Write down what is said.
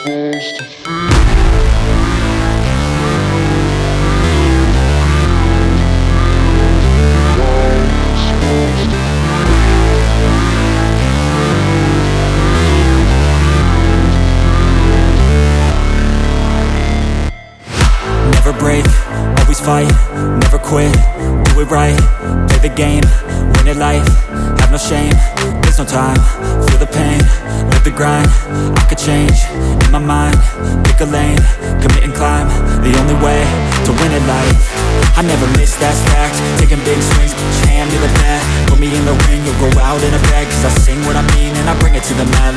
Never break, always fight, never quit, do it right, play the game, win it life, have no shame, there's no time, feel the pain, live the grind, I could change, in my mind, pick a lane, commit and climb, the only way to win it life. I never miss, that's fact, taking big swings, put your hand to the bat, put me in the ring, you'll go out in a bag, cause I sing what I mean and I bring it to the mat.